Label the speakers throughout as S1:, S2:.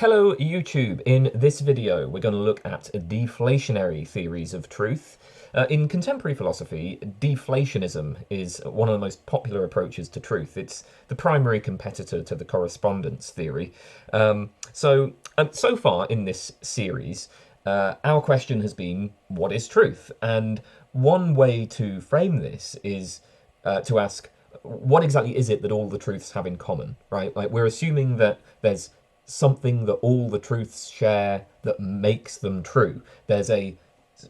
S1: Hello YouTube! In this video we're going to look at deflationary theories of truth. In contemporary philosophy, deflationism is one of the most popular approaches to truth. It's the primary competitor to the correspondence theory. So far in this series, our question has been, what is truth? And one way to frame this is to ask, what exactly is it that all the truths have in common, right? Like, we're assuming that there's something that all the truths share that makes them true. There's a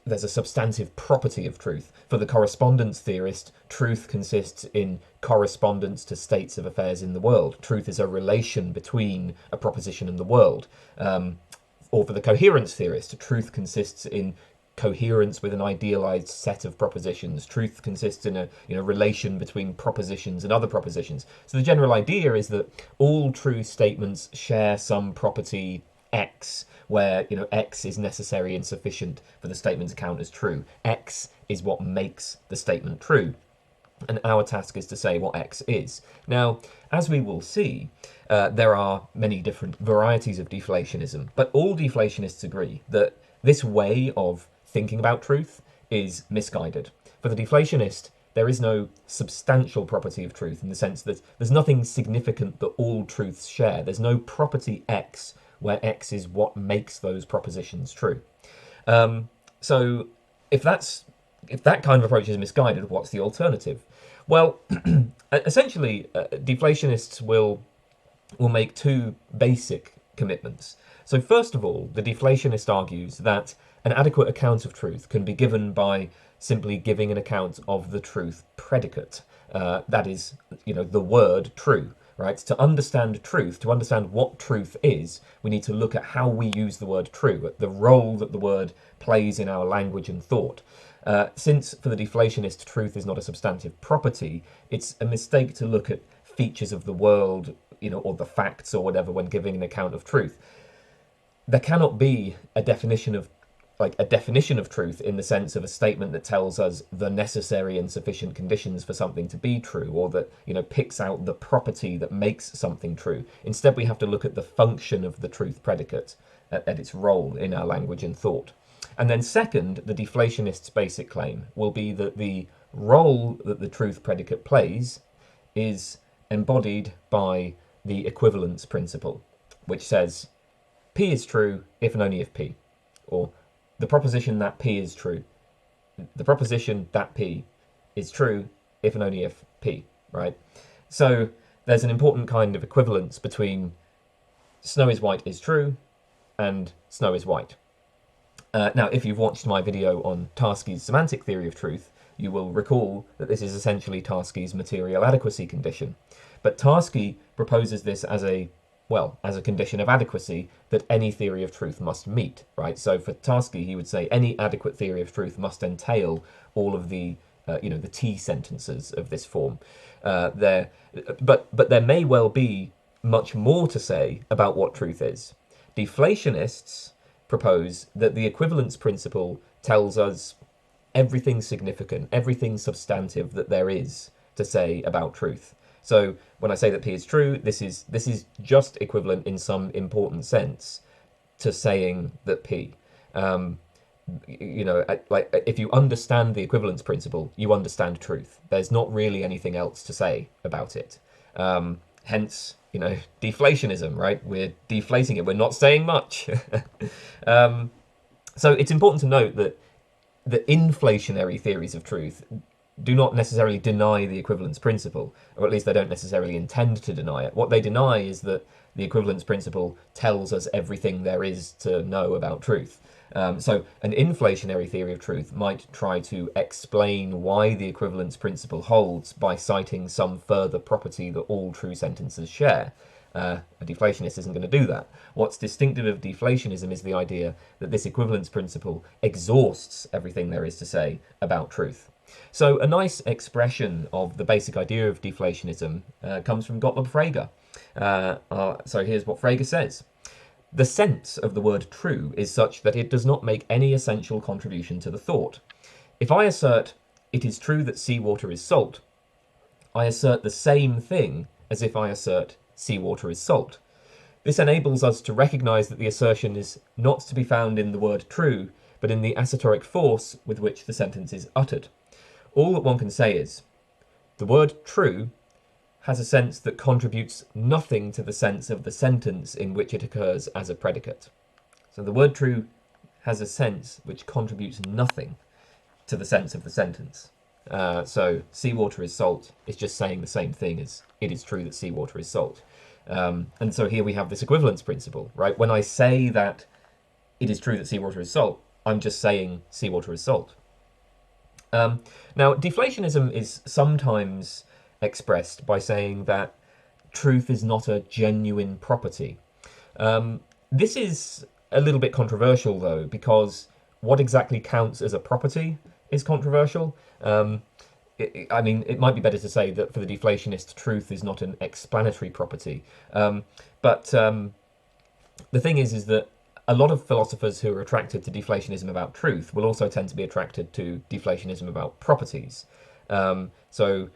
S1: substantive property of truth. For the correspondence theorist, truth consists in correspondence to states of affairs in the world. Truth is a relation between a proposition and the world. Or for the coherence theorist, truth consists in coherence with an idealized set of propositions. Truth consists in a relation between propositions and other propositions. So the general idea is that all true statements share some property X, where X is necessary and sufficient for the statement to count as true. X is what makes the statement true. And our task is to say what X is. Now, as we will see, there are many different varieties of deflationism, but all deflationists agree that this way of thinking about truth is misguided. For the deflationist, there is no substantial property of truth in the sense that there's nothing significant that all truths share. There's no property X where X is what makes those propositions true. So if that kind of approach is misguided, what's the alternative? Well, essentially, deflationists will make two basic commitments. So first of all, the deflationist argues that an adequate account of truth can be given by simply giving an account of the truth predicate. That is, the word true, right? To understand truth, to understand what truth is, we need to look at how we use the word true, at the role that the word plays in our language and thought. Since for the deflationist, truth is not a substantive property, it's a mistake to look at features of the world, or the facts or whatever when giving an account of truth. There cannot be a definition of truth in the sense of a statement that tells us the necessary and sufficient conditions for something to be true, or that picks out the property that makes something true. Instead, we have to look at the function of the truth predicate, at its role in our language and thought. And then second, the deflationist's basic claim will be that the role that the truth predicate plays is embodied by the equivalence principle, which says P is true if and only if P, or the proposition that P is true. The proposition that P is true if and only if P, right? So there's an important kind of equivalence between snow is white is true and snow is white. Now, if you've watched my video on Tarski's semantic theory of truth, you will recall that this is essentially Tarski's material adequacy condition. But Tarski proposes this as a condition of adequacy that any theory of truth must meet, right? So for Tarski, he would say any adequate theory of truth must entail all of the, the T sentences of this form. But there may well be much more to say about what truth is. Deflationists propose that the equivalence principle tells us everything significant, everything substantive that there is to say about truth. So when I say that P is true, this is just equivalent in some important sense to saying that P. If you understand the equivalence principle, you understand truth. There's not really anything else to say about it. Hence, deflationism, right? We're deflating it. We're not saying much. So it's important to note that the inflationary theories of truth do not necessarily deny the equivalence principle, or at least they don't necessarily intend to deny it. What they deny is that the equivalence principle tells us everything there is to know about truth. So an inflationary theory of truth might try to explain why the equivalence principle holds by citing some further property that all true sentences share. A deflationist isn't going to do that. What's distinctive of deflationism is the idea that this equivalence principle exhausts everything there is to say about truth. So a nice expression of the basic idea of deflationism comes from Gottlob Frege. So here's what Frege says. The sense of the word true is such that it does not make any essential contribution to the thought. If I assert it is true that seawater is salt, I assert the same thing as if I assert seawater is salt. This enables us to recognize that the assertion is not to be found in the word true, but in the assertoric force with which the sentence is uttered. All that one can say is, the word true has a sense that contributes nothing to the sense of the sentence in which it occurs as a predicate. So the word true has a sense which contributes nothing to the sense of the sentence. So seawater is salt is just saying the same thing as it is true that seawater is salt. And so here we have this equivalence principle, right? When I say that it is true that seawater is salt, I'm just saying seawater is salt. Now, deflationism is sometimes expressed by saying that truth is not a genuine property. This is a little bit controversial, though, because what exactly counts as a property is controversial. I mean, it might be better to say that for the deflationist, truth is not an explanatory property. But the thing is that a lot of philosophers who are attracted to deflationism about truth will also tend to be attracted to deflationism about properties. So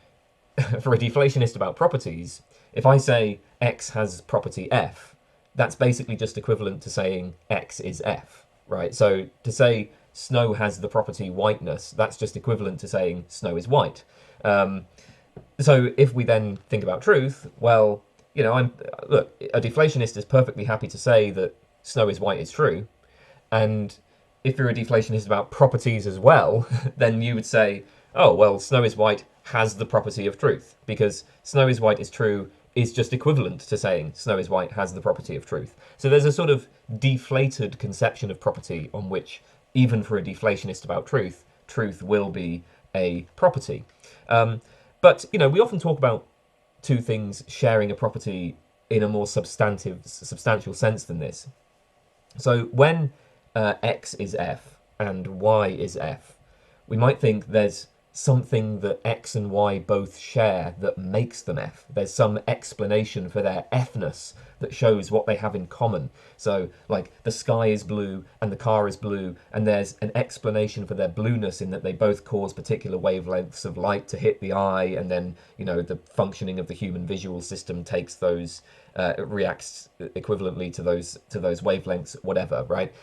S1: for a deflationist about properties, if I say X has property F, that's basically just equivalent to saying X is F, right? So to say snow has the property whiteness, that's just equivalent to saying snow is white. So if we then think about truth, well, you know, look, a deflationist is perfectly happy to say that snow is white is true. And if you're a deflationist about properties as well, then you would say, oh, well, snow is white has the property of truth, because snow is white is true is just equivalent to saying snow is white has the property of truth. So there's a sort of deflated conception of property on which, even for a deflationist about truth, truth will be a property. But, you know, we often talk about two things sharing a property in a more substantial sense than this. So when X is F and Y is F, we might think there's something that X and Y both share that makes them F. There's some explanation for their F-ness that shows what they have in common. So, like, the sky is blue and the car is blue, and there's an explanation for their blueness in that they both cause particular wavelengths of light to hit the eye, and then, you know, the functioning of the human visual system takes those, reacts equivalently to those wavelengths, whatever, right?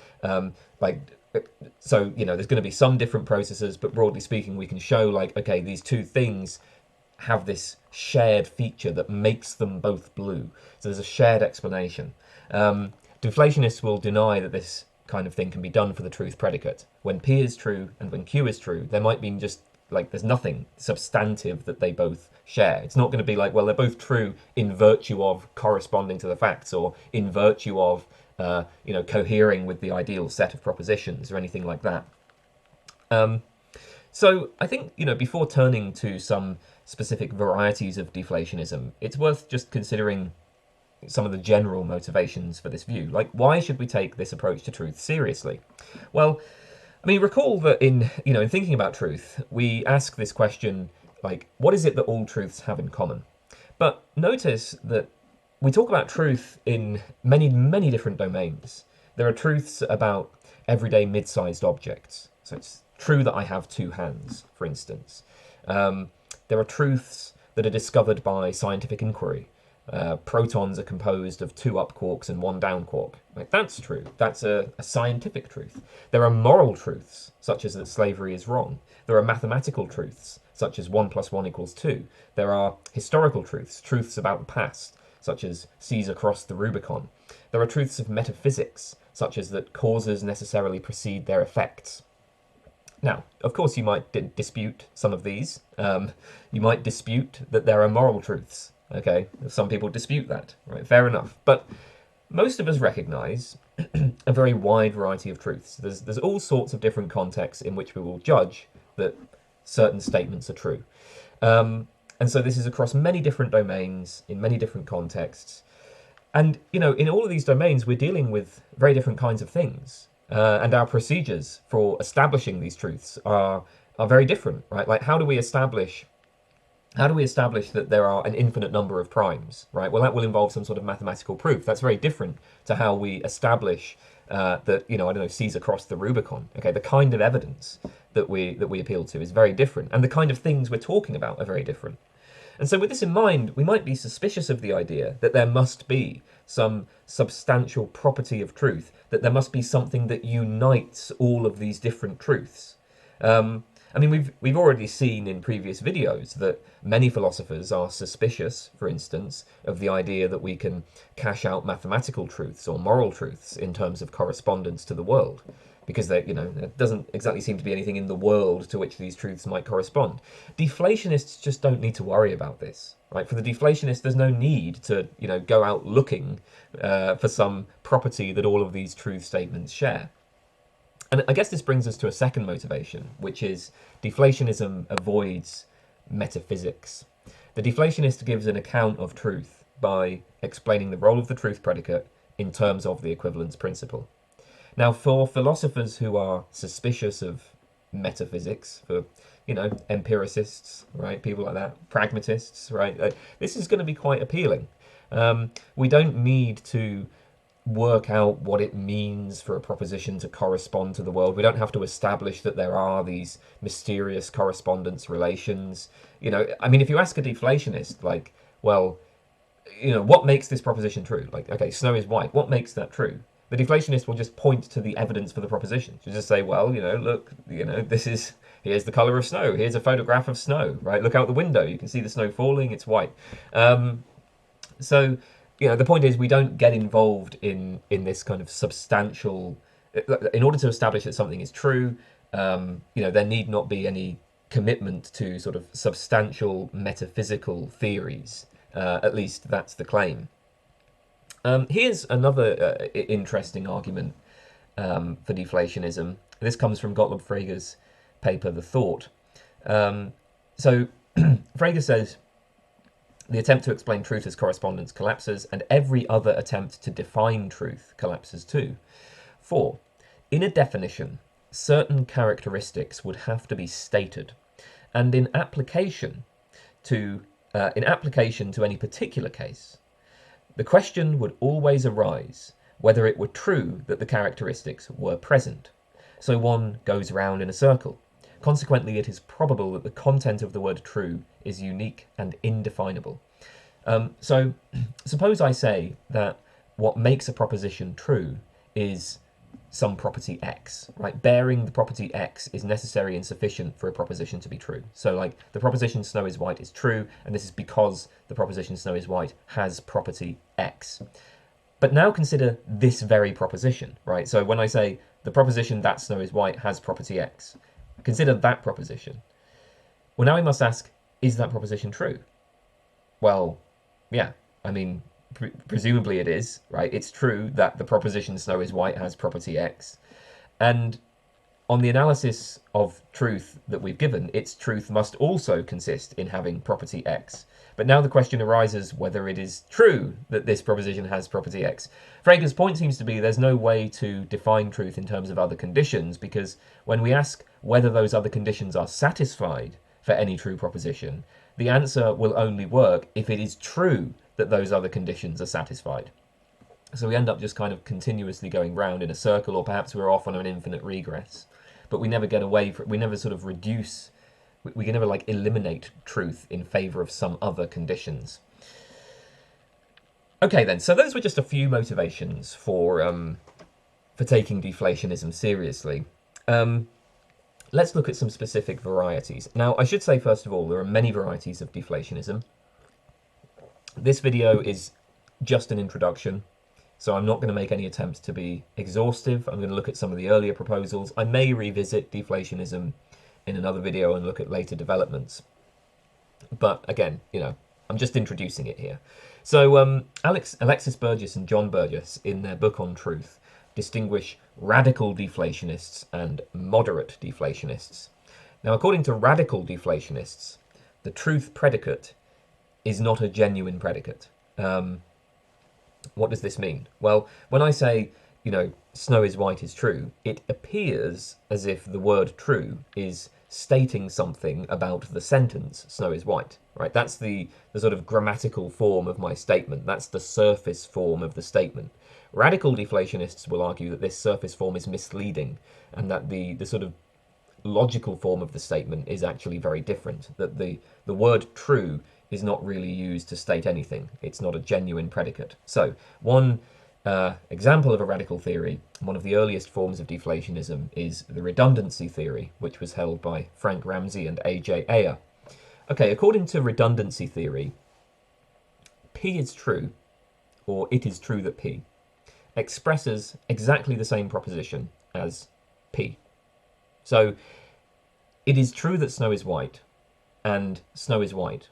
S1: So, you know, there's going to be some different processes, but broadly speaking, we can show, like, okay, these two things have this shared feature that makes them both blue. So there's a shared explanation. Deflationists will deny that this kind of thing can be done for the truth predicate. When P is true and when Q is true, there might be just, like, there's nothing substantive that they both share. It's not going to be like, well, they're both true in virtue of corresponding to the facts, or in virtue of you know, cohering with the ideal set of propositions, or anything like that. So I think, you know, before turning to some specific varieties of deflationism, it's worth just considering some of the general motivations for this view. Like, why should we take this approach to truth seriously? Well, I mean, recall that in thinking about truth, we ask this question, like, what is it that all truths have in common? But notice that we talk about truth in many, many different domains. There are truths about everyday mid-sized objects. So it's true that I have two hands, for instance. There are truths that are discovered by scientific inquiry. Protons are composed of 2 up quarks and 1 down quark. Like, that's true. That's a scientific truth. There are moral truths, such as that slavery is wrong. There are mathematical truths, such as 1 + 1 = 2. There are historical truths, truths about the past, such as Caesar crossed the Rubicon. There are truths of metaphysics, such as that causes necessarily precede their effects. Now, of course, you might dispute some of these. You might dispute that there are moral truths. Okay, some people dispute that, right? Fair enough. But most of us recognize a very wide variety of truths. There's all sorts of different contexts in which we will judge that certain statements are true. And so this is across many different domains, in many different contexts. And, you know, in all of these domains, we're dealing with very different kinds of things. And our procedures for establishing these truths are very different, right? Like, how do we establish that there are an infinite number of primes, right? Well, that will involve some sort of mathematical proof. That's very different to how we establish that, you know, I don't know, Caesar crossed the Rubicon. Okay, the kind of evidence that we appeal to is very different, and the kind of things we're talking about are very different. And so with this in mind, we might be suspicious of the idea that there must be some substantial property of truth, that there must be something that unites all of these different truths. I mean, we've already seen in previous videos that many philosophers are suspicious, for instance, of the idea that we can cash out mathematical truths or moral truths in terms of correspondence to the world, because there doesn't exactly seem to be anything in the world to which these truths might correspond. Deflationists just don't need to worry about this, right? For the deflationist, there's no need to, go out looking for some property that all of these truth statements share. And I guess this brings us to a second motivation, which is deflationism avoids metaphysics. The deflationist gives an account of truth by explaining the role of the truth predicate in terms of the equivalence principle. Now, for philosophers who are suspicious of metaphysics, for, empiricists, right, people like that, pragmatists, right, this is going to be quite appealing. We don't need to work out what it means for a proposition to correspond to the world. We don't have to establish that there are these mysterious correspondence relations. I mean, if you ask a deflationist, like, well, what makes this proposition true? Like, okay, snow is white. What makes that true? The deflationist will just point to the evidence for the proposition. She'll just say, well, look, here's the color of snow. Here's a photograph of snow, right? Look out the window. You can see the snow falling. It's white. So the point is, we don't get involved in this kind of substantial. In order to establish that something is true, there need not be any commitment to sort of substantial metaphysical theories. At least that's the claim. Here's another interesting argument for deflationism. This comes from Gottlob Frege's paper, The Thought. So Frege says, the attempt to explain truth as correspondence collapses, and every other attempt to define truth collapses too. 4. In a definition, certain characteristics would have to be stated, and in application to any particular case, the question would always arise whether it were true that the characteristics were present. So one goes round in a circle. Consequently, it is probable that the content of the word true is unique and indefinable. So suppose I say that what makes a proposition true is some property X, right? Bearing the property X is necessary and sufficient for a proposition to be true. So like the proposition snow is white is true, and this is because the proposition snow is white has property X. But now consider this very proposition, right? So when I say the proposition that snow is white has property X, consider that proposition. Well, now we must ask, is that proposition true? Well, yeah, I mean, presumably it is, right? It's true that the proposition snow is white has property X. And on the analysis of truth that we've given, its truth must also consist in having property X. But now the question arises whether it is true that this proposition has property X. Frege's point seems to be there's no way to define truth in terms of other conditions, because when we ask whether those other conditions are satisfied for any true proposition, the answer will only work if it is true that those other conditions are satisfied. So we end up just kind of continuously going round in a circle, or perhaps we're off on an infinite regress. But we never get away from, we never sort of reduce, we can never like eliminate truth in favour of some other conditions. Okay then, so those were just a few motivations for taking deflationism seriously. Let's look at some specific varieties. Now, I should say, first of all, there are many varieties of deflationism. This video is just an introduction, so I'm not going to make any attempts to be exhaustive. I'm going to look at some of the earlier proposals. I may revisit deflationism in another video and look at later developments. But again, I'm just introducing it here. So Alexis Burgess and John Burgess, in their book on truth, distinguish radical deflationists and moderate deflationists. Now, according to radical deflationists, the truth predicate is not a genuine predicate. What does this mean? Well, when I say, snow is white is true, it appears as if the word true is stating something about the sentence, snow is white, right? That's the sort of grammatical form of my statement. That's the surface form of the statement. Radical deflationists will argue that this surface form is misleading, and that the sort of logical form of the statement is actually very different, that the word true is not really used to state anything. It's not a genuine predicate. So one example of a radical theory, one of the earliest forms of deflationism, is the redundancy theory, which was held by Frank Ramsey and A.J. Ayer. Okay, according to redundancy theory, P is true, or it is true that P, expresses exactly the same proposition as P. So it is true that snow is white and snow is white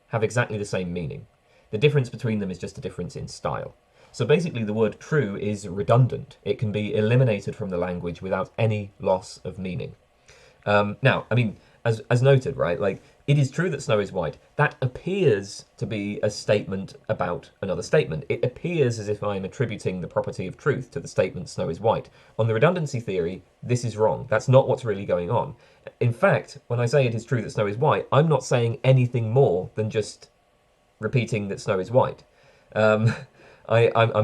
S1: have exactly the same meaning. The difference between them is just a difference in style. So basically the word true is redundant. It can be eliminated from the language without any loss of meaning. Now, I mean, as noted, right, like, it is true that snow is white. That appears to be a statement about another statement. It appears as if I'm attributing the property of truth to the statement snow is white. On the redundancy theory, this is wrong. That's not what's really going on. In fact, when I say it is true that snow is white, I'm not saying anything more than just repeating that snow is white. I'm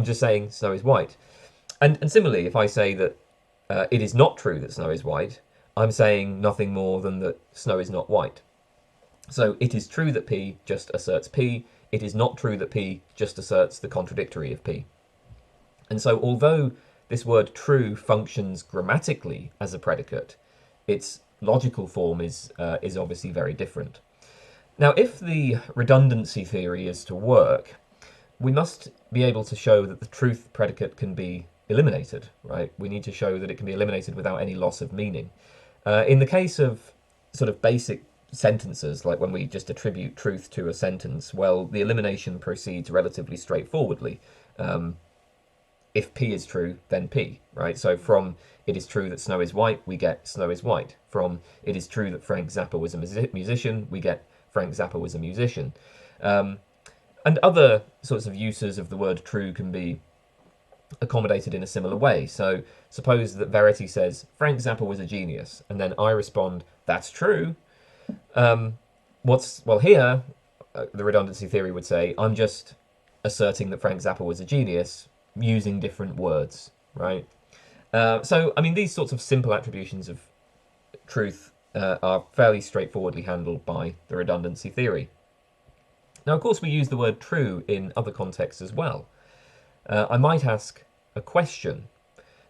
S1: just saying snow is white. And similarly, if I say that it is not true that snow is white, I'm saying nothing more than that snow is not white. So it is true that P just asserts P. It is not true that P just asserts the contradictory of P. And so although this word true functions grammatically as a predicate, its logical form is obviously very different. Now, if the redundancy theory is to work, we must be able to show that the truth predicate can be eliminated, right? We need to show that it can be eliminated without any loss of meaning. In the case of sort of basic sentences, like when we just attribute truth to a sentence, well, the elimination proceeds relatively straightforwardly. If P is true, then P, right? So from it is true that snow is white, we get snow is white. From it is true that Frank Zappa was a musician, we get Frank Zappa was a musician. And other sorts of uses of the word true can be accommodated in a similar way. So suppose that Verity says, Frank Zappa was a genius, and then I respond, that's true. Well, here, the redundancy theory would say, I'm just asserting that Frank Zappa was a genius using different words, right? So, I mean, these sorts of simple attributions of truth are fairly straightforwardly handled by the redundancy theory. Now, of course, we use the word true in other contexts as well. I might ask a question.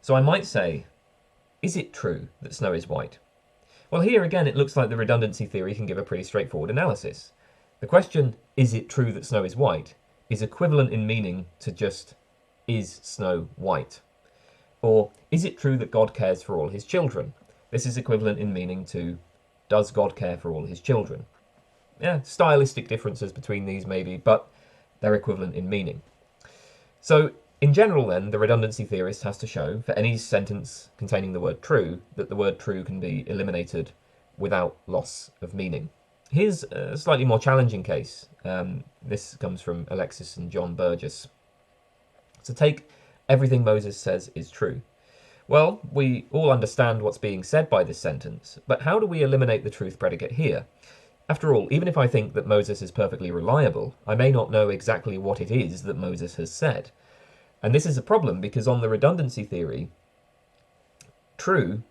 S1: So I might say, is it true that snow is white? Well, here again, it looks like the redundancy theory can give a pretty straightforward analysis. The question, is it true that snow is white, is equivalent in meaning to just, is snow white? Or, is it true that God cares for all his children? This is equivalent in meaning to, does God care for all his children? Yeah, stylistic differences between these maybe, but they're equivalent in meaning. So, in general then, the redundancy theorist has to show, for any sentence containing the word true, that the word true can be eliminated without loss of meaning. Here's a slightly more challenging case. This comes from Alexis and John Burgess. So take everything Moses says is true. Well, we all understand what's being said by this sentence, but how do we eliminate the truth predicate here? After all, even if I think that Moses is perfectly reliable, I may not know exactly what it is that Moses has said. And this is a problem because on the redundancy theory, true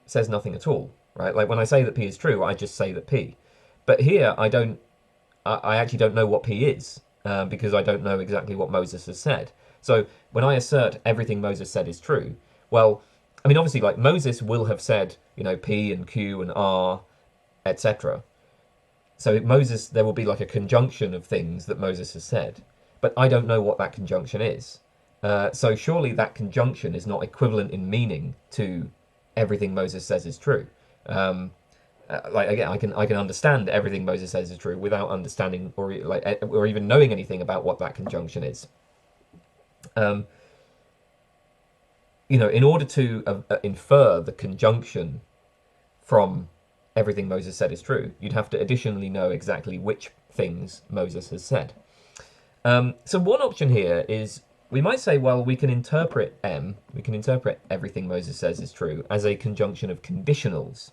S1: says nothing at all, right? Like when I say that P is true, I just say that P. But here, I actually don't know what P is because I don't know exactly what Moses has said. So when I assert everything Moses said is true, well, I mean, obviously, like Moses will have said, you know, P and Q and R, etc. So Moses, there will be like a conjunction of things that Moses has said, but I don't know what that conjunction is. So surely that conjunction is not equivalent in meaning to everything Moses says is true. Like again, I can understand everything Moses says is true without understanding or even knowing anything about what that conjunction is. You know, in order to infer the conjunction from everything Moses said is true, you'd have to additionally know exactly which things Moses has said. So one option here is we might say, well, we can interpret everything Moses says is true as a conjunction of conditionals.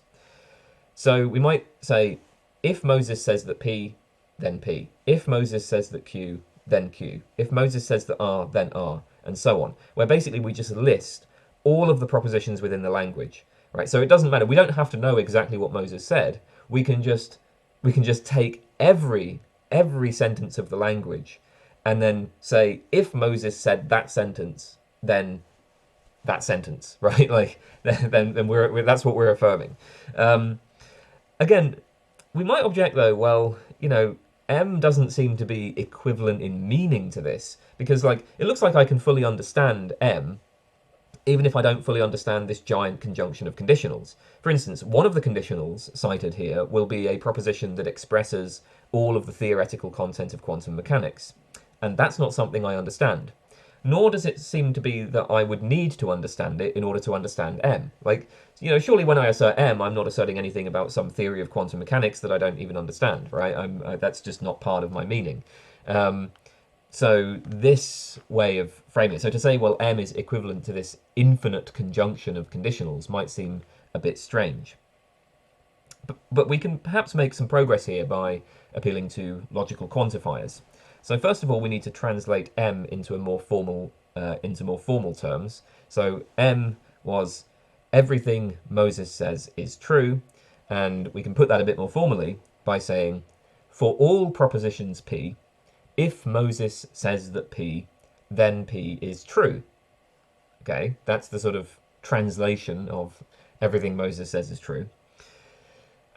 S1: So we might say, if Moses says that P, then P. If Moses says that Q, then Q. If Moses says that R, then R, and so on. Where basically we just list all of the propositions within the language, right? So it doesn't matter. We don't have to know exactly what Moses said. We can just take every every sentence of the language and then say, if Moses said that sentence, then that sentence, right? Like, then that's what we're affirming. Again, we might object though, well, M doesn't seem to be equivalent in meaning to this, because like it looks like I can fully understand M, even if I don't fully understand this giant conjunction of conditionals. For instance, one of the conditionals cited here will be a proposition that expresses all of the theoretical content of quantum mechanics, and that's not something I understand. Nor does it seem to be that I would need to understand it in order to understand M. Like, surely when I assert M, I'm not asserting anything about some theory of quantum mechanics that I don't even understand, right? That's just not part of my meaning. So this way of framing it, so to say, well, M is equivalent to this infinite conjunction of conditionals might seem a bit strange. But we can perhaps make some progress here by appealing to logical quantifiers. So first of all, we need to translate M into more formal terms. So M was everything Moses says is true, and we can put that a bit more formally by saying, for all propositions P, if Moses says that P, then P is true. Okay, that's the sort of translation of everything Moses says is true.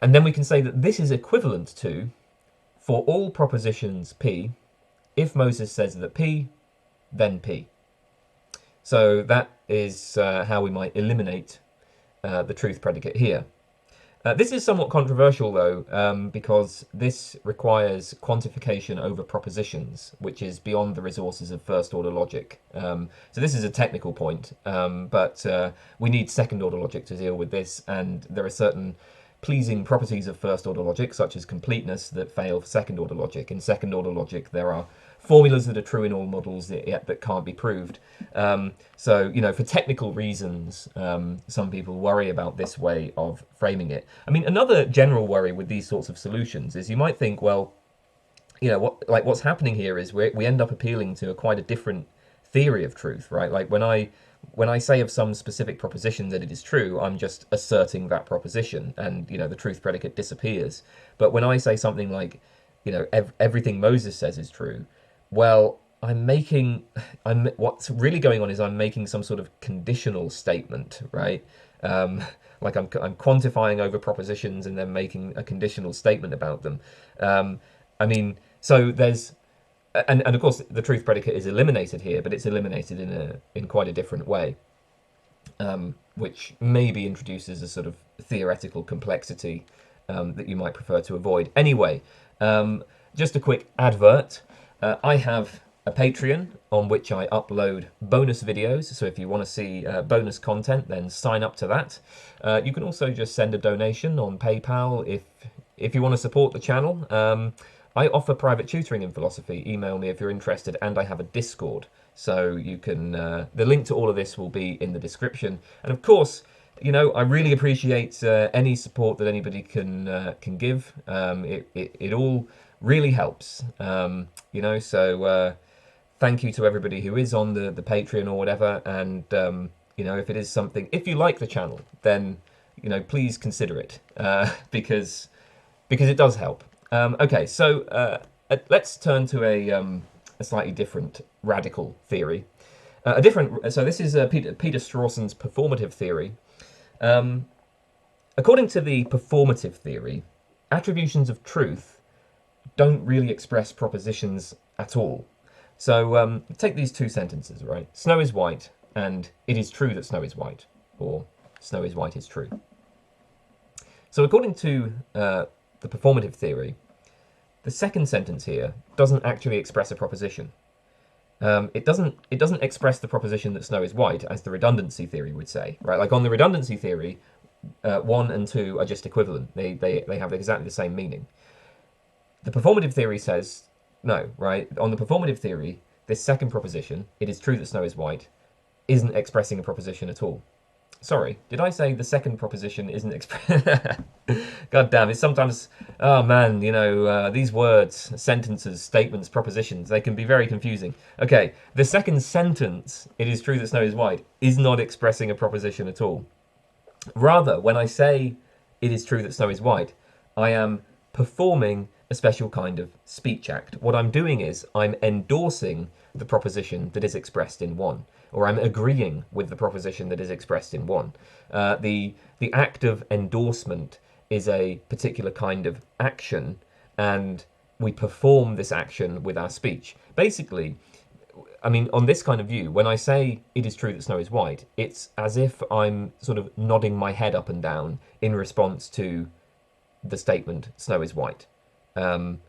S1: And then we can say that this is equivalent to, for all propositions P, if Moses says that P, then P. So that is how we might eliminate the truth predicate here. This is somewhat controversial though, because this requires quantification over propositions, which is beyond the resources of first order logic. So this is a technical point, but we need second order logic to deal with this, and there are certain pleasing properties of first order logic, such as completeness, that fail for second order logic. In second order logic, there are formulas that are true in all models that can't be proved. So, for technical reasons, some people worry about this way of framing it. I mean, another general worry with these sorts of solutions is you might think, well, what's happening here is we end up appealing to quite a different theory of truth, right? Like when I say of some specific proposition that it is true, I'm just asserting that proposition, and the truth predicate disappears. But when I say something like, everything Moses says is true, well, what's really going on is I'm making some sort of conditional statement, right? Like I'm quantifying over propositions and then making a conditional statement about them. So there's, and of course the truth predicate is eliminated here, but it's eliminated in quite a different way, which maybe introduces a sort of theoretical complexity that you might prefer to avoid. Anyway, just a quick advert. I have a Patreon on which I upload bonus videos, so if you want to see bonus content, then sign up to that. You can also just send a donation on PayPal if you want to support the channel. I offer private tutoring in philosophy. Email me if you're interested, and I have a Discord, so you can. The link to all of this will be in the description, and of course, I really appreciate any support that anybody can give. It all really helps, so thank you to everybody who is on the Patreon or whatever, and if it is something, if you like the channel, then please consider it, because it does help. Okay, so let's turn to a slightly different radical theory. So this is Peter Strawson's performative theory. According to the performative theory, attributions of truth don't really express propositions at all. So take these two sentences, right? Snow is white, and it is true that snow is white, or snow is white is true. So according to the performative theory, the second sentence here doesn't actually express a proposition. It doesn't express the proposition that snow is white, as the redundancy theory would say, right? Like on the redundancy theory, 1 and 2 are just equivalent. They have exactly the same meaning. The performative theory says no, right? On the performative theory, this second proposition, it is true that snow is white, isn't expressing a proposition at all. Sorry, did I say the second proposition isn't God damn, it's sometimes, oh man, these words, sentences, statements, propositions, they can be very confusing. Okay, the second sentence, it is true that snow is white, is not expressing a proposition at all. Rather, when I say it is true that snow is white, I am performing a a special kind of speech act. What I'm doing is I'm endorsing the proposition that is expressed in 1, or I'm agreeing with the proposition that is expressed in 1. The act of endorsement is a particular kind of action, and we perform this action with our speech. Basically, I mean, on this kind of view, when I say it is true that snow is white, it's as if I'm sort of nodding my head up and down in response to the statement "snow is white." I'm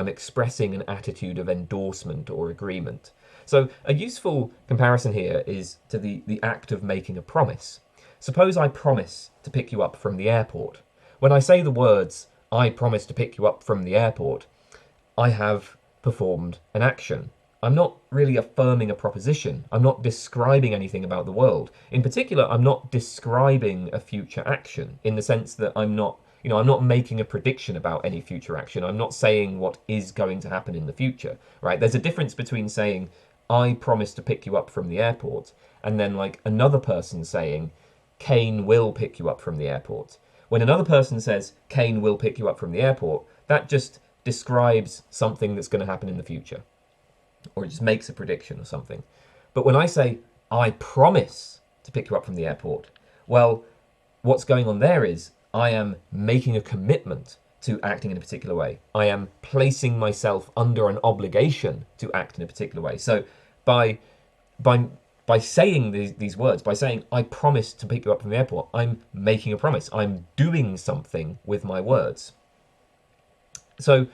S1: expressing an attitude of endorsement or agreement. So a useful comparison here is to the act of making a promise. Suppose I promise to pick you up from the airport. When I say the words "I promise to pick you up from the airport," I have performed an action. I'm not really affirming a proposition. I'm not describing anything about the world. In particular, I'm not describing a future action in the sense that I'm not making a prediction about any future action. I'm not saying what is going to happen in the future, right? There's a difference between saying, I promise to pick you up from the airport, and then like another person saying, Kane will pick you up from the airport. When another person says, Kane will pick you up from the airport, that just describes something that's going to happen in the future, or it just makes a prediction or something. But when I say, I promise to pick you up from the airport, well, what's going on there is I am making a commitment to acting in a particular way. I am placing myself under an obligation to act in a particular way. So by saying these words, by saying I promise to pick you up from the airport, I'm making a promise. I'm doing something with my words. So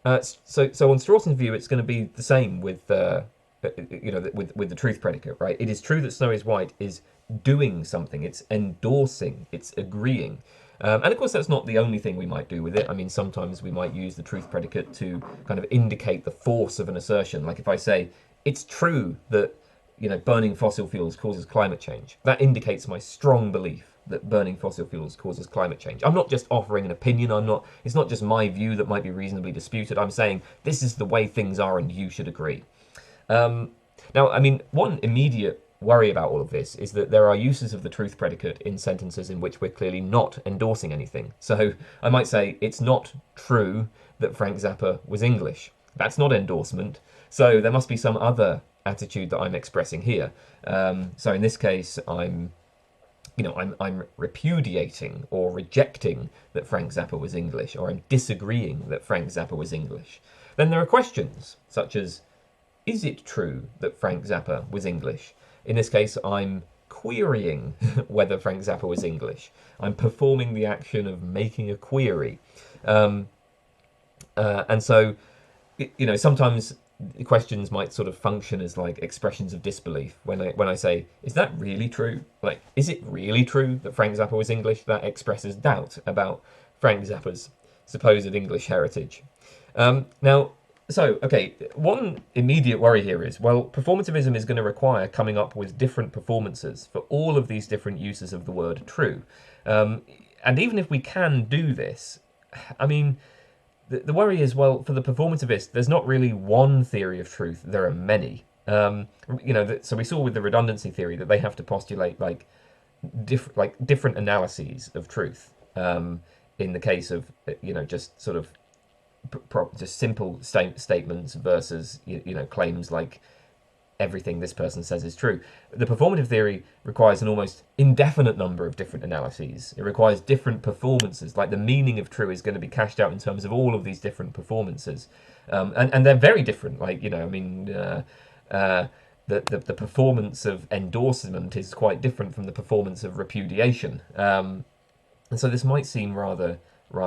S1: on Strawson's view, it's going to be the same with with the truth predicate, right? It is true that snow is white is doing something. It's endorsing. It's agreeing. And of course, that's not the only thing we might do with it. I mean, sometimes we might use the truth predicate to kind of indicate the force of an assertion. Like if I say, it's true that burning fossil fuels causes climate change. That indicates my strong belief that burning fossil fuels causes climate change. I'm not just offering an opinion. It's not just my view that might be reasonably disputed. I'm saying this is the way things are and you should agree. Now, I mean, one immediate worry about all of this is that there are uses of the truth predicate in sentences in which we're clearly not endorsing anything. So I might say, it's not true that Frank Zappa was English. That's not endorsement. So there must be some other attitude that I'm expressing here. So in this case, I'm repudiating or rejecting that Frank Zappa was English, or I'm disagreeing that Frank Zappa was English. Then there are questions such as, is it true that Frank Zappa was English? In this case, I'm querying whether Frank Zappa was English. I'm performing the action of making a query. And so, sometimes questions might sort of function as like expressions of disbelief. When I say, is that really true? Like, is it really true that Frank Zappa was English? That expresses doubt about Frank Zappa's supposed English heritage. One immediate worry here is, well, performativism is going to require coming up with different performances for all of these different uses of the word true. And even if we can do this, I mean, the worry is, well, for the performativist, there's not really one theory of truth. There are many. So we saw with the redundancy theory that they have to postulate different analyses of truth. In the case of just sort of just simple statements versus claims like everything this person says is true. The performative theory requires an almost indefinite number of different analyses. It requires different performances. Like the meaning of true is going to be cashed out in terms of all of these different performances, and they're very different. The performance of endorsement is quite different from the performance of repudiation, and so this might seem rather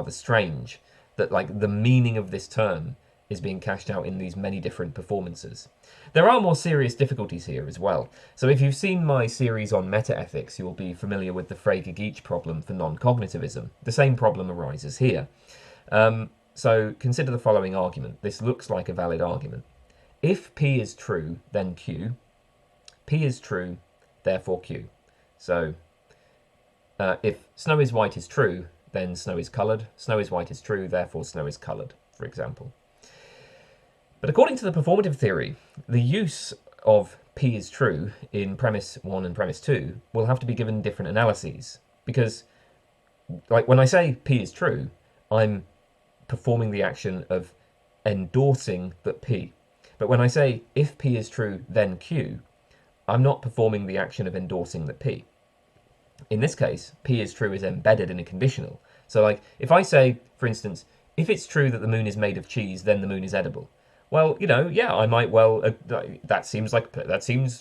S1: strange that like the meaning of this term is being cashed out in these many different performances. There are more serious difficulties here as well. So if you've seen my series on metaethics, you'll be familiar with the Frege-Geach problem for non-cognitivism. The same problem arises here. So consider the following argument. This looks like a valid argument. If P is true, then Q. P is true, therefore Q. So if snow is white is true, then snow is coloured. Snow is white is true, therefore snow is coloured, for example. But according to the performative theory, the use of P is true in premise 1 and premise 2 will have to be given different analyses. Because, like, when I say P is true, I'm performing the action of endorsing that P. But when I say if P is true, then Q, I'm not performing the action of endorsing that P. In this case, P is true is embedded in a conditional. So like, if I say, for instance, if it's true that the moon is made of cheese, then the moon is edible. Well, yeah, I might well, that seems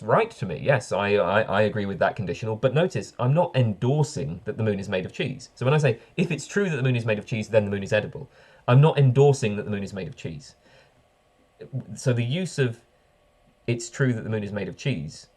S1: right to me. Yes, I agree with that conditional. But notice, I'm not endorsing that the moon is made of cheese. So when I say, if it's true that the moon is made of cheese, then the moon is edible, I'm not endorsing that the moon is made of cheese. So the use of it's true that the moon is made of cheese,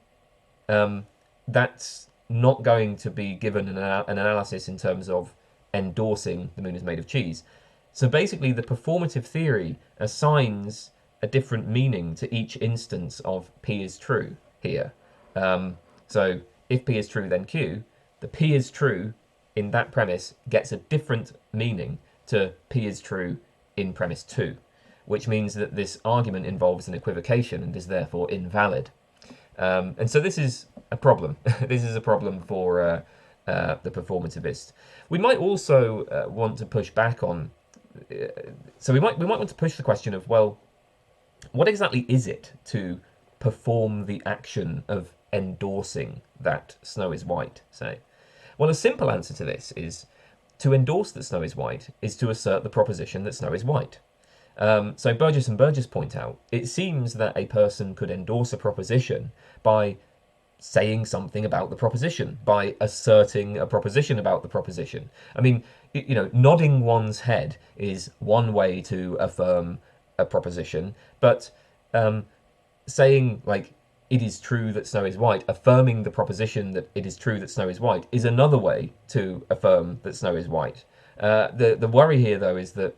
S1: that's not going to be given an analysis in terms of endorsing the moon is made of cheese. So basically, the performative theory assigns a different meaning to each instance of P is true here. So if P is true, then Q, the P is true in that premise gets a different meaning to P is true in premise 2, which means that this argument involves an equivocation and is therefore invalid. And so this is a problem. This is a problem for the performativist. We might also want to push back on. So we might want to push the question of, well, what exactly is it to perform the action of endorsing that snow is white, say? Well, a simple answer to this is to endorse that snow is white is to assert the proposition that snow is white. So Burgess and Burgess point out, it seems that a person could endorse a proposition by saying something about the proposition, by asserting a proposition about the proposition. I mean, nodding one's head is one way to affirm a proposition, but saying, like, it is true that snow is white, affirming the proposition that it is true that snow is white, is another way to affirm that snow is white. The worry here, though, is that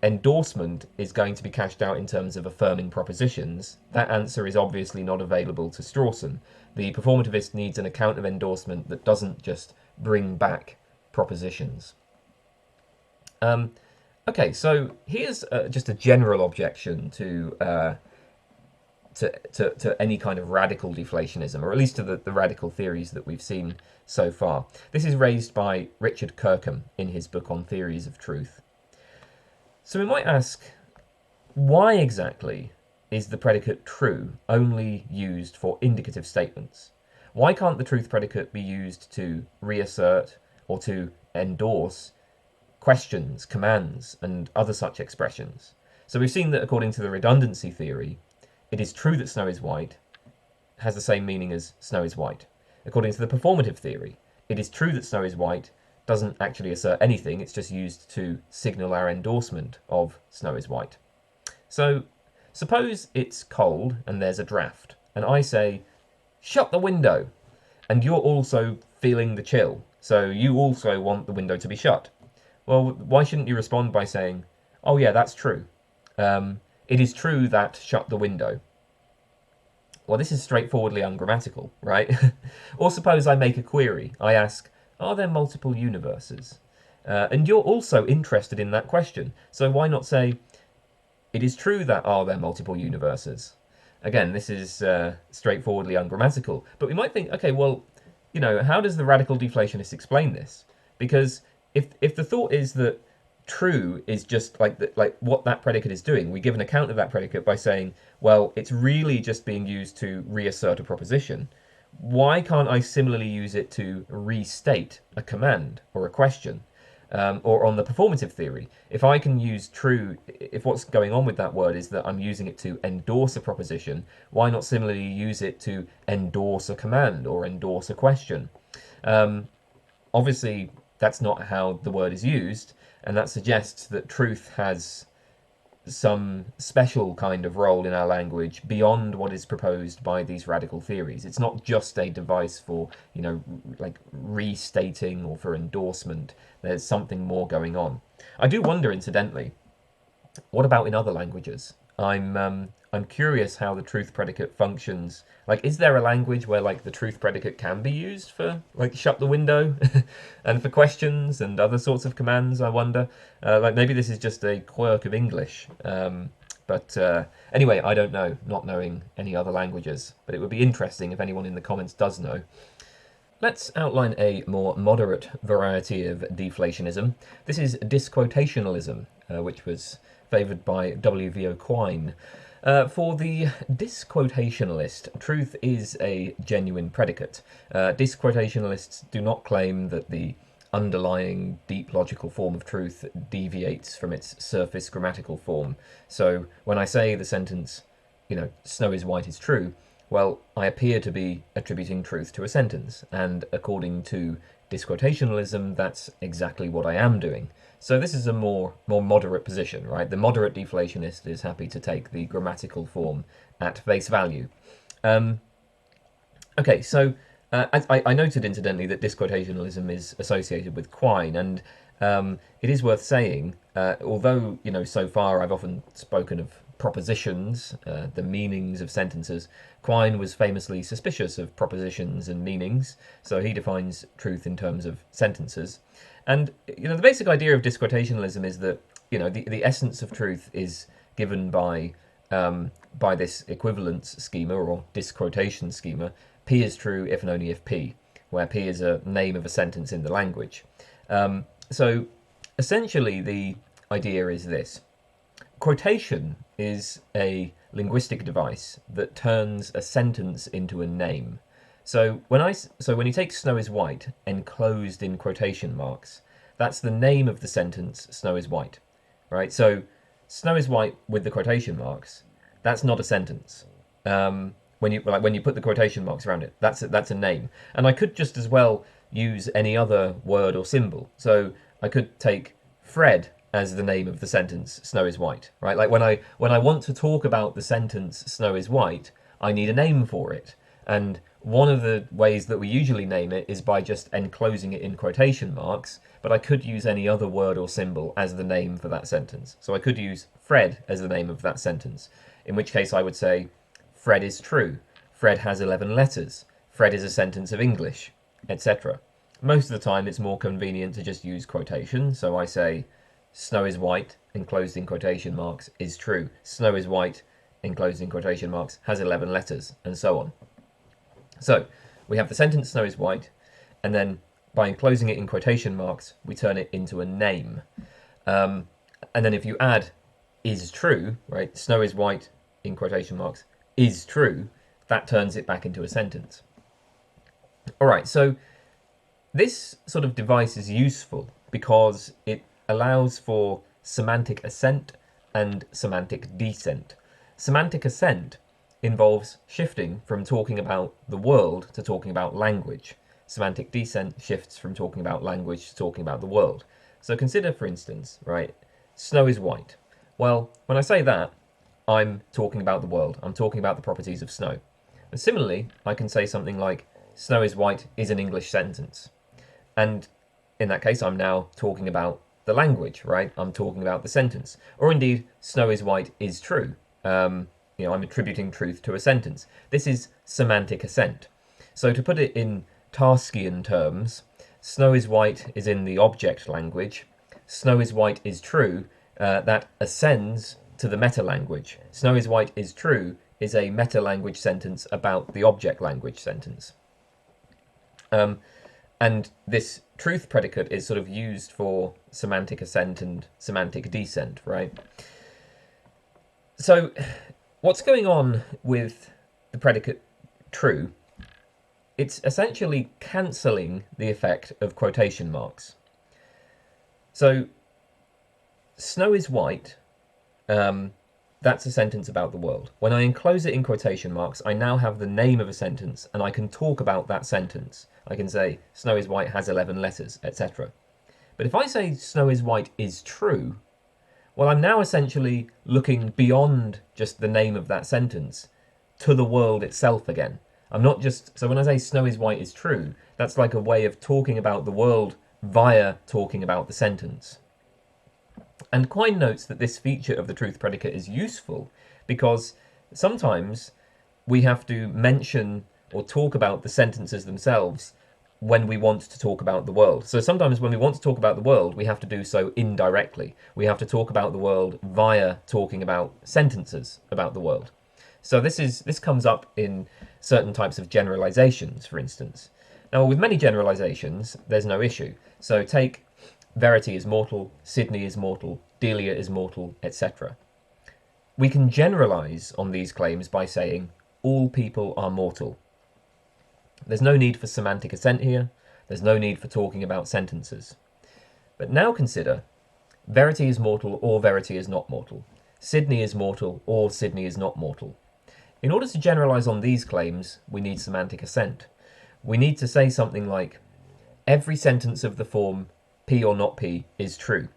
S1: endorsement is going to be cashed out in terms of affirming propositions. That answer is obviously not available to Strawson. The performativist needs an account of endorsement that doesn't just bring back propositions. Okay, so here's just a general objection to any kind of radical deflationism, or at least to the radical theories that we've seen so far. This is raised by Richard Kirkham in his book on theories of truth. So we might ask, why exactly is the predicate true only used for indicative statements? Why can't the truth predicate be used to reassert or to endorse questions, commands, and other such expressions? So we've seen that according to the redundancy theory, it is true that snow is white has the same meaning as snow is white. According to the performative theory, it is true that snow is white doesn't actually assert anything, it's just used to signal our endorsement of snow is white. So suppose it's cold and there's a draft, and I say, shut the window, and you're also feeling the chill, so you also want the window to be shut. Well, why shouldn't you respond by saying, oh yeah, that's true. It is true that shut the window. Well, this is straightforwardly ungrammatical, right? Or suppose I make a query. I ask, are there multiple universes? And you're also interested in that question. So why not say, it is true that are there multiple universes? Again, this is straightforwardly ungrammatical. But we might think, okay, well, how does the radical deflationist explain this? Because if the thought is that true is just like what that predicate is doing, we give an account of that predicate by saying, well, it's really just being used to reassert a proposition. Why can't I similarly use it to restate a command or a question? Or on the performative theory, if I can use true, if what's going on with that word is that I'm using it to endorse a proposition, why not similarly use it to endorse a command or endorse a question? Obviously, that's not how the word is used, and that suggests that truth has some special kind of role in our language beyond what is proposed by these radical theories. It's not just a device for, like restating or for endorsement. There's something more going on. I do wonder, incidentally, what about in other languages? I'm curious how the truth predicate functions. Like, is there a language where the truth predicate can be used for shut the window and for questions and other sorts of commands? I wonder. Maybe this is just a quirk of English. But anyway, I don't know, not knowing any other languages. But it would be interesting if anyone in the comments does know. Let's outline a more moderate variety of deflationism. This is disquotationalism, which was favoured by W.V.O. Quine. For the disquotationalist, truth is a genuine predicate. Disquotationalists do not claim that the underlying deep logical form of truth deviates from its surface grammatical form. So when I say the sentence, snow is white is true, well, I appear to be attributing truth to a sentence, and according to disquotationalism, that's exactly what I am doing. So this is a more moderate position, right? The moderate deflationist is happy to take the grammatical form at face value. Okay, so I noted incidentally that disquotationalism is associated with Quine, and it is worth saying, although so far I've often spoken of propositions, the meanings of sentences, Quine was famously suspicious of propositions and meanings, so he defines truth in terms of sentences. And the basic idea of disquotationalism is that the essence of truth is given by this equivalence schema or disquotation schema. P is true if and only if P, where P is a name of a sentence in the language. So essentially the idea is this. Quotation is a linguistic device that turns a sentence into a name. So when you take snow is white enclosed in quotation marks, that's the name of the sentence snow is white, right? So snow is white with the quotation marks, that's not a sentence. When you put the quotation marks around it, that's a name. And I could just as well use any other word or symbol. So I could take Fred as the name of the sentence snow is white, right? Like when I want to talk about the sentence snow is white, I need a name for it. And one of the ways that we usually name it is by just enclosing it in quotation marks, but I could use any other word or symbol as the name for that sentence. So I could use Fred as the name of that sentence, in which case I would say Fred is true, Fred has 11 letters, Fred is a sentence of English, etc. Most of the time it's more convenient to just use quotation, so I say snow is white, enclosed in quotation marks, is true. Snow is white, enclosed in quotation marks, has 11 letters, and so on. So we have the sentence snow is white, and then by enclosing it in quotation marks, we turn it into a name. And then if you add is true, right, snow is white, in quotation marks, is true, that turns it back into a sentence. All right, so this sort of device is useful because it allows for semantic assent and semantic descent. Semantic assent involves shifting from talking about the world to talking about language. Semantic descent shifts from talking about language to talking about the world. So consider, for instance, right, snow is white. Well, when I say that, I'm talking about the world. I'm talking about the properties of snow. And similarly, I can say something like, snow is white is an English sentence. And in that case, I'm now talking about the language, right? I'm talking about the sentence. Or indeed, snow is white is true. I'm attributing truth to a sentence. This is semantic assent. So to put it in Tarskian terms, snow is white is in the object language. Snow is white is true. That ascends to the meta-language. Snow is white is true is a meta-language sentence about the object language sentence. And this truth predicate is sort of used for semantic assent and semantic descent, right? So what's going on with the predicate true? It's essentially cancelling the effect of quotation marks. So snow is white, that's a sentence about the world. When I enclose it in quotation marks, I now have the name of a sentence and I can talk about that sentence. I can say snow is white has 11 letters, etc. But if I say snow is white is true, well, I'm now essentially looking beyond just the name of that sentence to the world itself again. I'm not just, so when I say snow is white is true, that's like a way of talking about the world via talking about the sentence. And Quine notes that this feature of the truth predicate is useful because sometimes we have to mention or talk about the sentences themselves when we want to talk about the world. So sometimes when we want to talk about the world, we have to do so indirectly. We have to talk about the world via talking about sentences about the world. So this comes up in certain types of generalizations, for instance. Now, with many generalizations, there's no issue. So take Verity is mortal, Sydney is mortal, Delia is mortal, etc. We can generalize on these claims by saying all people are mortal. There's no need for semantic assent here. There's no need for talking about sentences. But now consider Verity is mortal or Verity is not mortal. Sydney is mortal or Sydney is not mortal. In order to generalize on these claims, we need semantic assent. We need to say something like, every sentence of the form P or not P is true.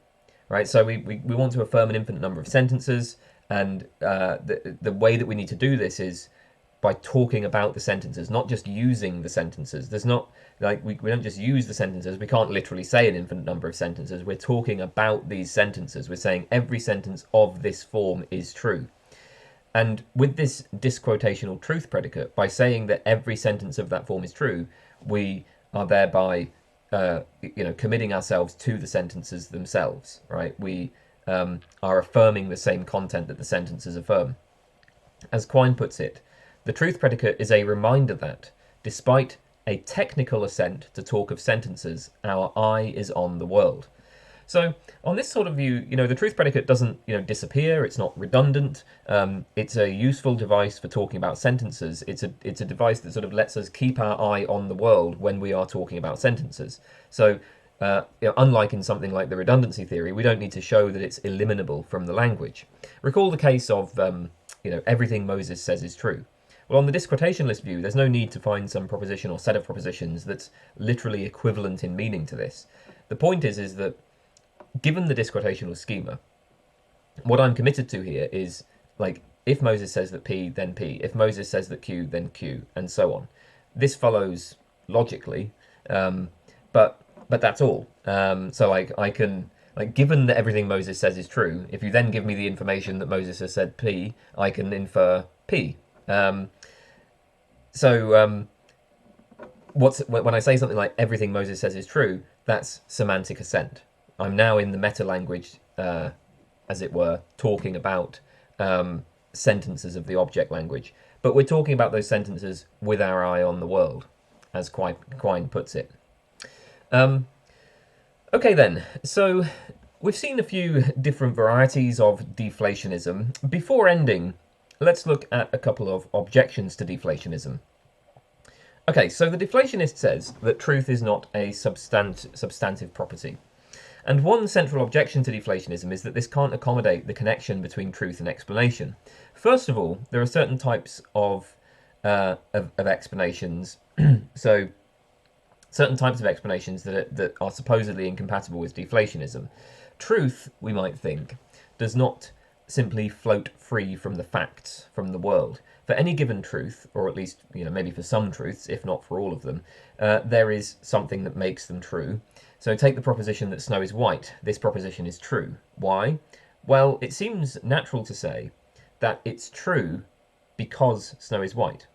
S1: Right? So we want to affirm an infinite number of sentences, and the way that we need to do this is by talking about the sentences, not just using the sentences. There's not, like, we don't just use the sentences. We can't literally say an infinite number of sentences. We're talking about these sentences. We're saying every sentence of this form is true. And with this disquotational truth predicate, by saying that every sentence of that form is true, we are thereby committing ourselves to the sentences themselves, right? We are affirming the same content that the sentences affirm. As Quine puts it, the truth predicate is a reminder that, despite a technical assent to talk of sentences, our eye is on the world. So on this sort of view, the truth predicate doesn't, disappear. It's not redundant. It's a useful device for talking about sentences. It's a device that sort of lets us keep our eye on the world when we are talking about sentences. So unlike in something like the redundancy theory, we don't need to show that it's eliminable from the language. Recall the case of everything Moses says is true. Well, on the disquotationalist view, there's no need to find some proposition or set of propositions that's literally equivalent in meaning to this. The point is that given the disquotational schema, what I'm committed to here is, like, if Moses says that P, then P. If Moses says that Q, then Q, and so on. This follows logically, but that's all. So I can, given that everything Moses says is true, if you then give me the information that Moses has said P, I can infer P. When I say something like everything Moses says is true, that's semantic assent. I'm now in the meta language, as it were, talking about sentences of the object language. But we're talking about those sentences with our eye on the world, as Quine puts it. Okay then, so we've seen a few different varieties of deflationism. Before ending, let's look at a couple of objections to deflationism. Okay, so the deflationist says that truth is not a substantive property. And one central objection to deflationism is that this can't accommodate the connection between truth and explanation. First of all, there are certain types of explanations, so certain types of explanations that are supposedly incompatible with deflationism. Truth, we might think, does not simply float free from the facts, from the world. For any given truth, or at least maybe for some truths, if not for all of them, there is something that makes them true. So take the proposition that snow is white. This proposition is true. Why? Well, it seems natural to say that it's true because snow is white.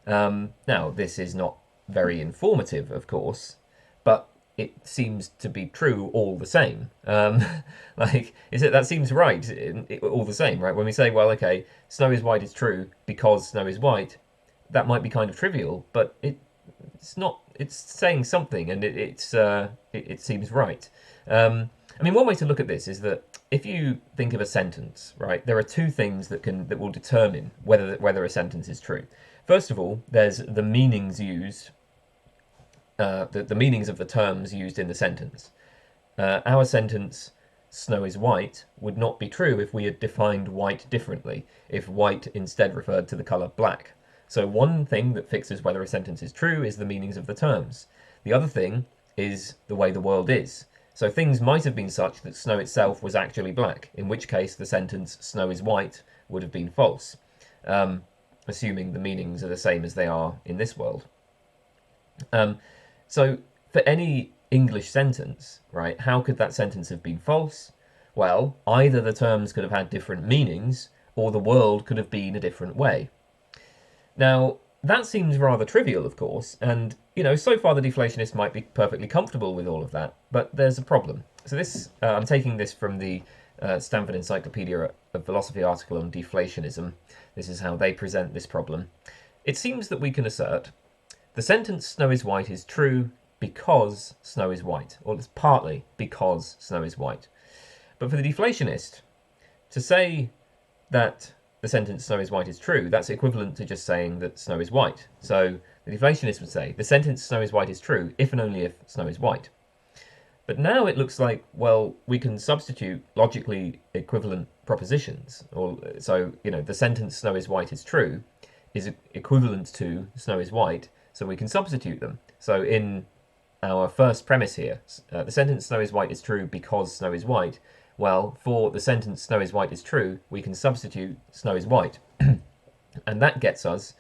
S1: Now, this is not very informative, of course, but it seems to be true all the same. That seems right all the same, right? When we say, well, okay, snow is white is true because snow is white, that might be kind of trivial, but it's not. It's saying something, and it seems right. One way to look at this is that if you think of a sentence, right, there are two things that will determine whether a sentence is true. First of all, there's the meanings used, the meanings of the terms used in the sentence. Our sentence, snow is white, would not be true if we had defined white differently, if white instead referred to the colour black. So one thing that fixes whether a sentence is true is the meanings of the terms. The other thing is the way the world is. So things might have been such that snow itself was actually black, in which case the sentence snow is white would have been false, assuming the meanings are the same as they are in this world. So for any English sentence, right, how could that sentence have been false? Well, either the terms could have had different meanings, or the world could have been a different way. Now, that seems rather trivial, of course, and, so far the deflationist might be perfectly comfortable with all of that, but there's a problem. So this, I'm taking this from the Stanford Encyclopedia of Philosophy article on deflationism. This is how they present this problem. It seems that we can assert The sentence "snow is white" is true because snow is white, or it's partly because snow is white. But for the deflationist, to say that the sentence "snow is white" is true, that's equivalent to just saying that snow is white. So the deflationist would say the sentence "snow is white" is true if and only if snow is white. But now it looks like, well, we can substitute logically equivalent propositions. So, the sentence "snow is white" is true is equivalent to "snow is white," so we can substitute them. So in our first premise here, the sentence "snow is white" is true because snow is white. Well, for the sentence "snow is white" is true, we can substitute "snow is white." And that gets us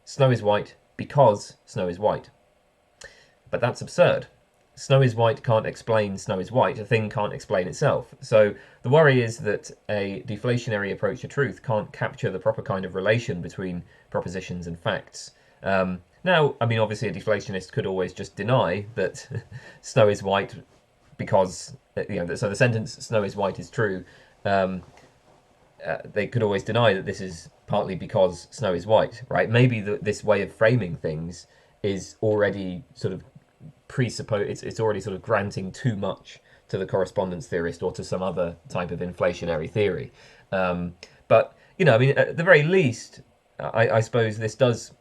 S1: snow is white because snow is white. But that's absurd. Snow is white can't explain snow is white. A thing can't explain itself. So the worry is that a deflationary approach to truth can't capture the proper kind of relation between propositions and facts. Now, I mean, obviously a deflationist could always just deny that snow is white because, so the sentence "snow is white" is true. They could always deny that this is partly because snow is white, right? Maybe this way of framing things is already sort of it's already sort of granting too much to the correspondence theorist or to some other type of inflationary theory. But, I mean, at the very least, I suppose this does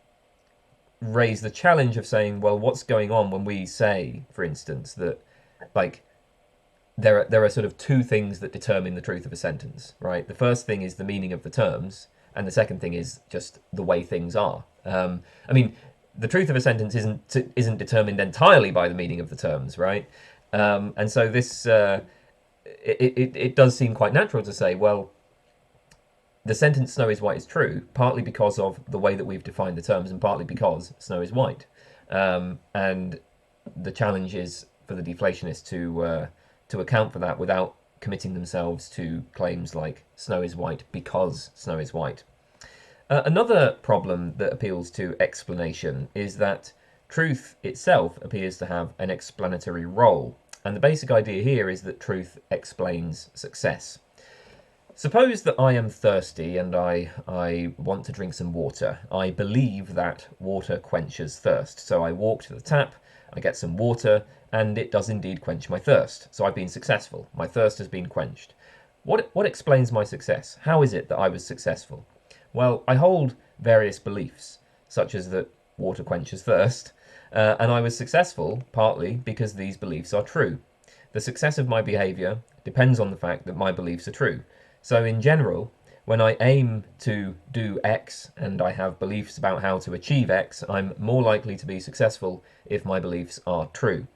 S1: raise the challenge of saying, well, what's going on when we say, for instance, that, like, there are sort of two things that determine the truth of a sentence, right? The first thing is the meaning of the terms, and the second thing is just the way things are. I mean, the truth of a sentence isn't determined entirely by the meaning of the terms, right? And so this it does seem quite natural to say, well, the sentence "snow is white" is true partly because of the way that we've defined the terms, and partly because snow is white. And the challenge is for the deflationist to account for that without committing themselves to claims like snow is white because snow is white. Another problem that appeals to explanation is that truth itself appears to have an explanatory role, and the basic idea here is that truth explains success. Suppose that I am thirsty and I want to drink some water. I believe that water quenches thirst, so I walk to the tap, I get some water, and it does indeed quench my thirst. So I've been successful. My thirst has been quenched. What explains my success? How is it that I was successful? Well, I hold various beliefs, such as that water quenches thirst, and I was successful partly because these beliefs are true. The success of my behaviour depends on the fact that my beliefs are true. So in general, when I aim to do X and I have beliefs about how to achieve X, I'm more likely to be successful if my beliefs are true.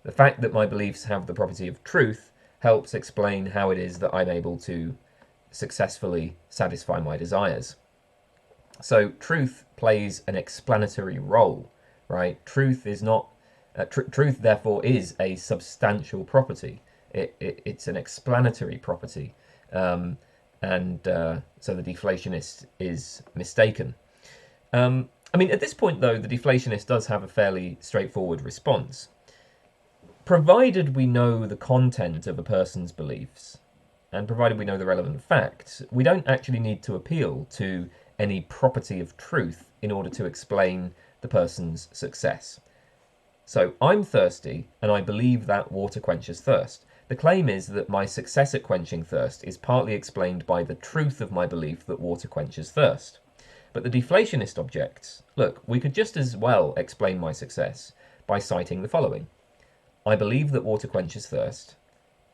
S1: The fact that my beliefs have the property of truth helps explain how it is that I'm able to successfully satisfy my desires. So truth plays an explanatory role, right? Truth is not truth, therefore, is a substantial property. It's an explanatory property, and so the deflationist is mistaken. I mean, at this point, though, the deflationist does have a fairly straightforward response. Provided we know the content of a person's beliefs, and provided we know the relevant facts, we don't actually need to appeal to any property of truth in order to explain the person's success. So I'm thirsty, and I believe that water quenches thirst. The claim is that my success at quenching thirst is partly explained by the truth of my belief that water quenches thirst. But the deflationist objects, look, we could just as well explain my success by citing the following. I believe that water quenches thirst,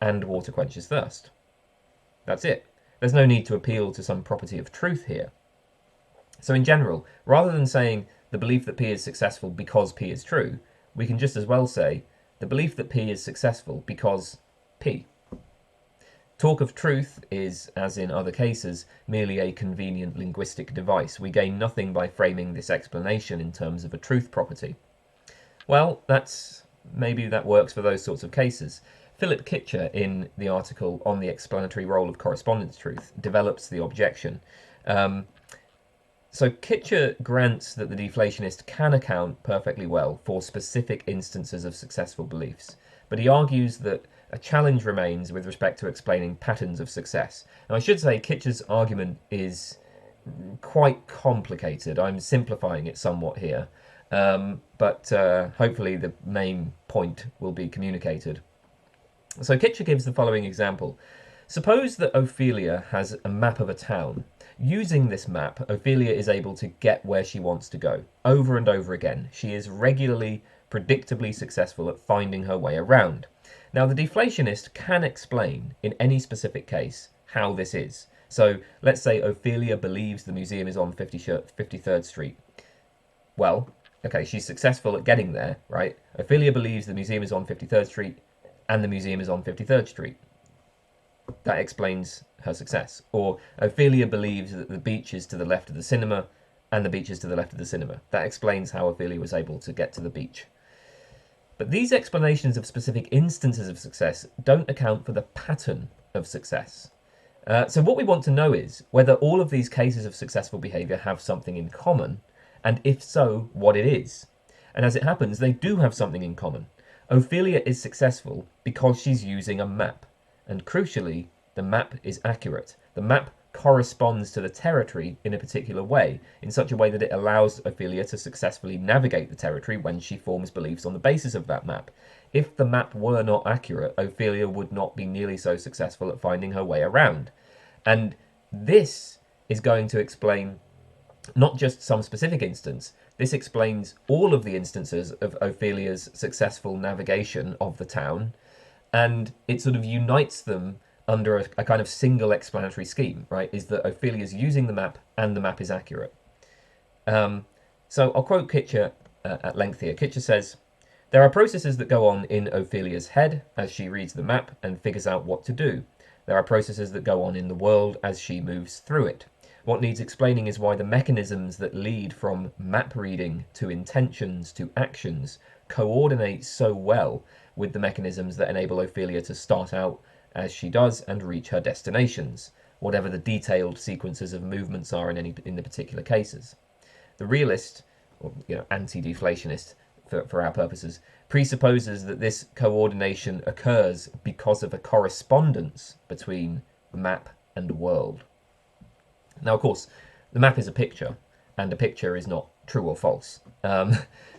S1: and water quenches thirst. That's it. There's no need to appeal to some property of truth here. So in general, rather than saying the belief that P is successful because P is true, we can just as well say the belief that P is successful because P. Talk of truth is, as in other cases, merely a convenient linguistic device. We gain nothing by framing this explanation in terms of a truth property. Well, maybe that works for those sorts of cases. Philip Kitcher, in the article on the explanatory role of correspondence truth, develops the objection. So Kitcher grants that the deflationist can account perfectly well for specific instances of successful beliefs, but he argues that a challenge remains with respect to explaining patterns of success. Now, I should say Kitcher's argument is quite complicated. I'm simplifying it somewhat here. but hopefully the main point will be communicated. So Kitcher gives the following example. Suppose that Ophelia has a map of a town. Using this map, Ophelia is able to get where she wants to go, over and over again. She is regularly, predictably successful at finding her way around. Now, the deflationist can explain, in any specific case, how this is. So, let's say Ophelia believes the museum is on 53rd Street. Well, okay, she's successful at getting there, right? Ophelia believes the museum is on 53rd Street, and the museum is on 53rd Street. That explains her success. Or Ophelia believes that the beach is to the left of the cinema and the beach is to the left of the cinema. That explains how Ophelia was able to get to the beach. But these explanations of specific instances of success don't account for the pattern of success. So what we want to know is whether all of these cases of successful behaviour have something in common, and if so, what it is. And as it happens, they do have something in common. Ophelia is successful because she's using a map. And crucially, the map is accurate. The map corresponds to the territory in a particular way, in such a way that it allows Ophelia to successfully navigate the territory when she forms beliefs on the basis of that map. If the map were not accurate, Ophelia would not be nearly so successful at finding her way around. And this is going to explain not just some specific instance, this explains all of the instances of Ophelia's successful navigation of the town, and it sort of unites them under a kind of single explanatory scheme, right? Is that Ophelia's using the map and the map is accurate. So I'll quote Kitcher at length here. Kitcher says, "There are processes that go on in Ophelia's head as she reads the map and figures out what to do. There are processes that go on in the world as she moves through it. What needs explaining is why the mechanisms that lead from map reading to intentions to actions coordinate so well with the mechanisms that enable Ophelia to start out as she does and reach her destinations, whatever the detailed sequences of movements are in the particular cases. The realist, or anti-deflationist for our purposes, presupposes that this coordination occurs because of a correspondence between map and world." Now, of course, the map is a picture, and a picture is not true or false.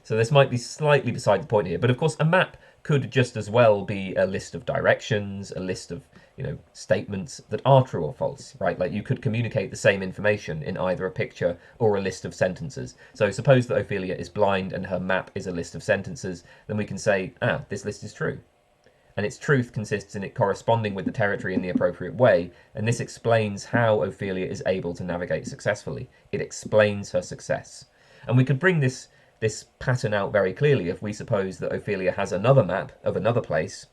S1: So this might be slightly beside the point here. But of course, a map could just as well be a list of directions, a list of statements that are true or false, right? Like you could communicate the same information in either a picture or a list of sentences. So suppose that Ophelia is blind and her map is a list of sentences, then we can say, this list is true. And its truth consists in it corresponding with the territory in the appropriate way, and this explains how Ophelia is able to navigate successfully. It explains her success. And we could bring this pattern out very clearly if we suppose that Ophelia has another map of another place,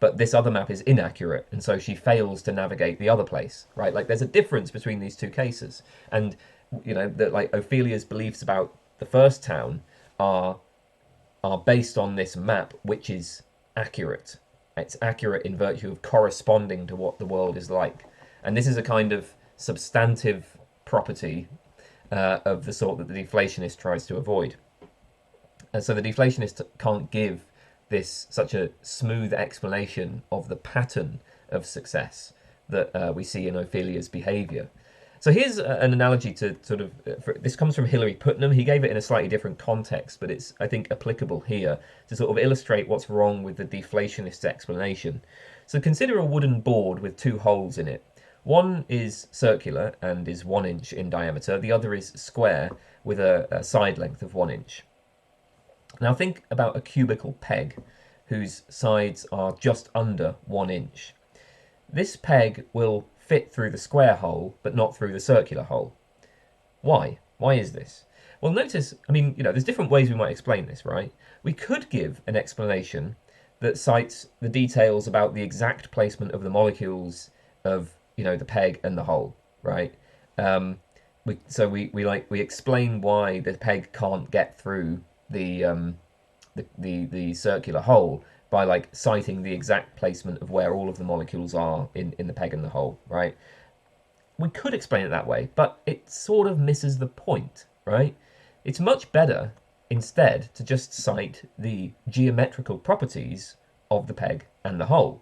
S1: but this other map is inaccurate, and so she fails to navigate the other place, right? Like there's a difference between these two cases. And, that like Ophelia's beliefs about the first town are based on this map, which is accurate. It's accurate in virtue of corresponding to what the world is like. And this is a kind of substantive property of the sort that the deflationist tries to avoid. And so the deflationist can't give this such a smooth explanation of the pattern of success that we see in Ophelia's behaviour. So here's an analogy to sort of, this comes from Hilary Putnam. He gave it in a slightly different context, but it's, I think, applicable here to sort of illustrate what's wrong with the deflationist explanation. So consider a wooden board with two holes in it. One is circular and is 1 inch in diameter. The other is square with a side length of 1 inch. Now think about a cubical peg whose sides are just under 1 inch. This peg will fit through the square hole, but not through the circular hole. Why? Why is this? Well, notice, there's different ways we might explain this, right? We could give an explanation that cites the details about the exact placement of the molecules of, the peg and the hole, right? We explain why the peg can't get through the circular hole by citing the exact placement of where all of the molecules are in the peg and the hole, right? We could explain it that way, but it sort of misses the point, right? It's much better instead to just cite the geometrical properties of the peg and the hole.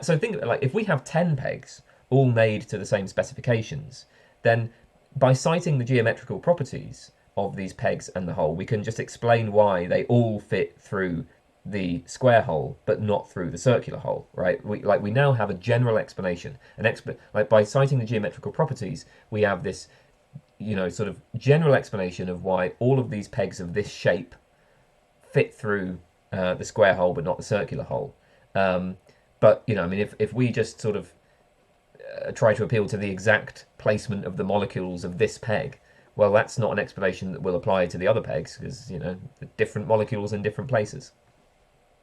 S1: So think of it if we have 10 pegs all made to the same specifications, then by citing the geometrical properties, of these pegs and the hole. We can just explain why they all fit through the square hole but not through the circular hole, right? We now have a general explanation, like by citing the geometrical properties, we have this, sort of general explanation of why all of these pegs of this shape fit through the square hole but not the circular hole. But I mean, if we just sort of try to appeal to the exact placement of the molecules of this peg, well, that's not an explanation that will apply to the other pegs because the different molecules in different places.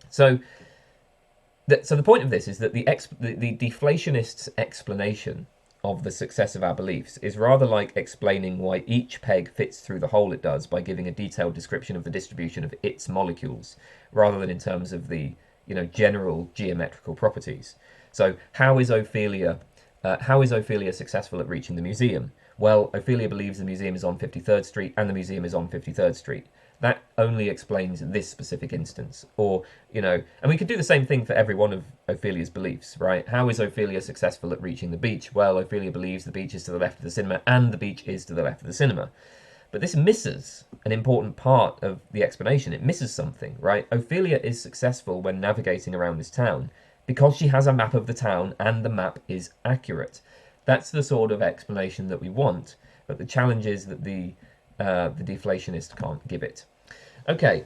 S1: So the point of this is that the deflationist's explanation of the success of our beliefs is rather like explaining why each peg fits through the hole it does by giving a detailed description of the distribution of its molecules, rather than in terms of the general geometrical properties. So how is Ophelia successful at reaching the museum? Well, Ophelia believes the museum is on 53rd Street and the museum is on 53rd Street. That only explains this specific instance. Or, and we could do the same thing for every one of Ophelia's beliefs, right? How is Ophelia successful at reaching the beach? Well, Ophelia believes the beach is to the left of the cinema and the beach is to the left of the cinema. But this misses an important part of the explanation. It misses something, right? Ophelia is successful when navigating around this town because she has a map of the town and the map is accurate. That's the sort of explanation that we want, but the challenge is that the deflationist can't give it. Okay,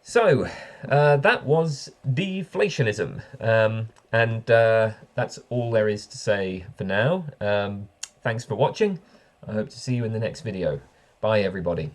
S1: so that was deflationism, and that's all there is to say for now. Thanks for watching. I hope to see you in the next video. Bye, everybody.